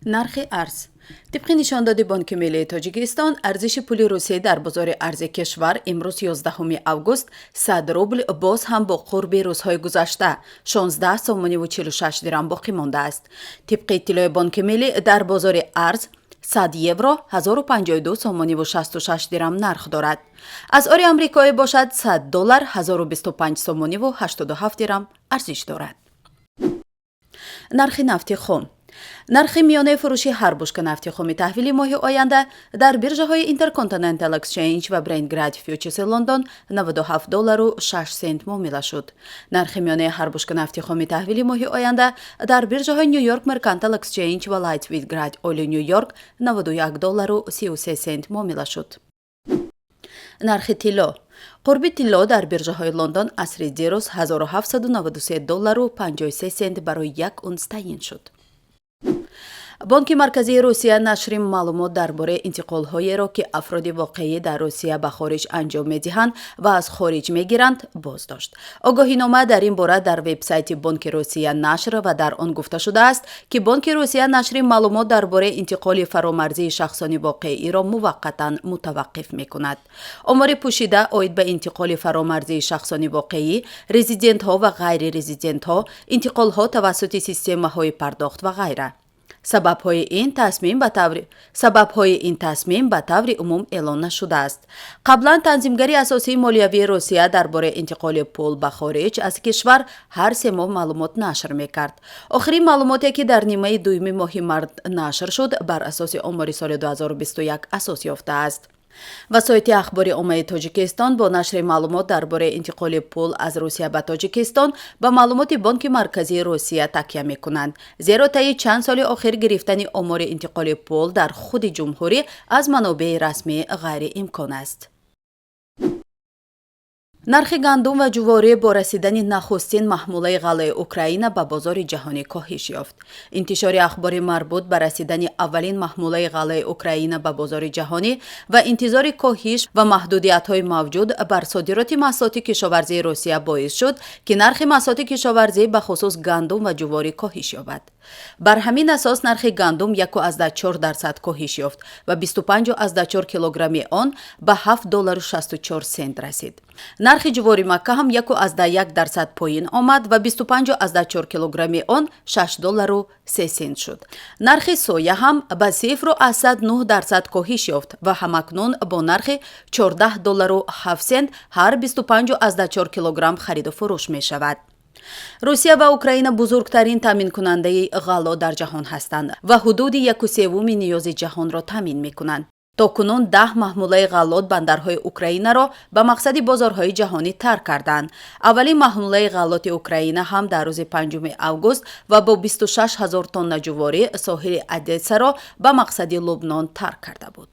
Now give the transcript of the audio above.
нархи арз. طبق нишондоди Бонки миллии Тоҷикистон, арзиши пули Русия дар бозори арзи кишвар имрӯз 11 август 100 рубл боз ҳам бо қурби рӯзҳои гузашта 16 сомониву 46 дирам боқӣ мондааст. طبق иттилои Бонки миллӣ дар бозори арз 100 евро 1052 сомониву 66 дирам нарх дорад. аз ори амрикоӣ бошад 100 доллар 1025 сомониву 87 дирам арзиш дорад. нархи нафти хом. нархи миёнаи фурӯши ҳар бушка нафти хоми таҳвили моҳи оянда дар биржаҳои Intercontinental Exchange ва Brent Grad Futures London 97 доллару 6 сент муомила шуд. нархи миёнаи ҳар бушка нафти хоми таҳвили моҳи оянда дар биржаҳои New York Mercantile Exchange ва Lightweight Grad Oil New York 91 доллару 33 сент муомила шуд. нархи тилло. қурби тилло дар биржаҳои Лондон асри дирӯз 1793 доллару 53 сент барои 1 унс таъин шуд. бонки марказии русия нашри маълумот дар бораи интиқолҳоеро ки афроди воқеӣ дар русия ба хориҷ анҷом медиҳанд ва аз хориҷ мегиранд боздошт. огоҳинома дар ин бора дар вебсайти Бонки Русия нашр ва дар он гуфта шудааст ки Бонки Русия нашри маълумот дар бораи интиқоли фаромарзии шахсони воқеиро муваққатан мутаваққиф мекунад. омори пӯшида оид ба интиқоли фаромарзии шахсони воқеӣ, резидентҳо ва ғайри резидентҳо, интиқолҳо тавассути системаҳои пардохт ва ғайра. сабабҳои ин тасмим ба таври умум эълон нашудааст. қаблан танзимгари асосии молиявии русия дар бораи интиқоли пул ба хориҷ аз кишвар ҳар 3 моҳ маълумот нашр мекард. охирин маълумоте ки дар нимаи дуюми моҳи март нашр шуд бар асоси омори соли 2021 асос ёфтааст. васоити ахбори оммаи Тоҷикистон бо нашри маълумот дар бораи интиқоли пул аз Русия ба Тоҷикистон ба маълумоти Бонки марказии Русия такя мекунанд, зеро таи чанд соли охир гирифтани омори интиқоли пул дар худи ҷумҳурӣ аз манобеи расмӣ ғайриимкон аст. нархи гандум ва ҷуворӣ бо расидани нахустин маҳмулаи ғалаи Украина ба бозори ҷаҳонӣ коҳиш ёфт. интишори ахбори марбут ба расидани аввалин маҳмулаи ғалаи Украина ба бозори ҷаҳонӣ ва интизори коҳиш ва маҳдудиятҳои мавҷуд бар содироти маҳсулоти кишоварзии Русия боис шуд, ки нархи маҳсулоти кишоварзӣ ба хусус гандум ва ҷуворӣ коҳиш ёбад. бар ҳамин асос нархи гандум 1,4% коҳиш ёфт ва 25,4 килограмми он ба 7 доллару 64 сент расид. нархи ҷувори макка ҳам 1,1% поин омад ва 25,4 килограмми он 6 доллару 3 сент шуд. нархи соя ҳам ба 0,9% коҳиш ёфт ва ҳамакнун бо нархи 14 доллару 7 сент ҳар 25,4 килограмм хариду фурӯш мешавад. русия ва Украина бузургтарин таъминкунандаи ғалло дар ҷаҳон ҳастанд ва ҳудуди 1/3 ниёзи ҷаҳонро таъмин мекунанд. то кунун 10 маҳмулаи ғаллот бандарҳои Украинаро ба мақсади бозорҳои ҷаҳонӣ тарк карданд. аввалин маҳмулаи ғаллоти Украина ҳам дар рӯзи 5 август ва бо 26 000 тонна ҷуворӣ соҳили Одессаро ба мақсади Лубнон тарк карда буд.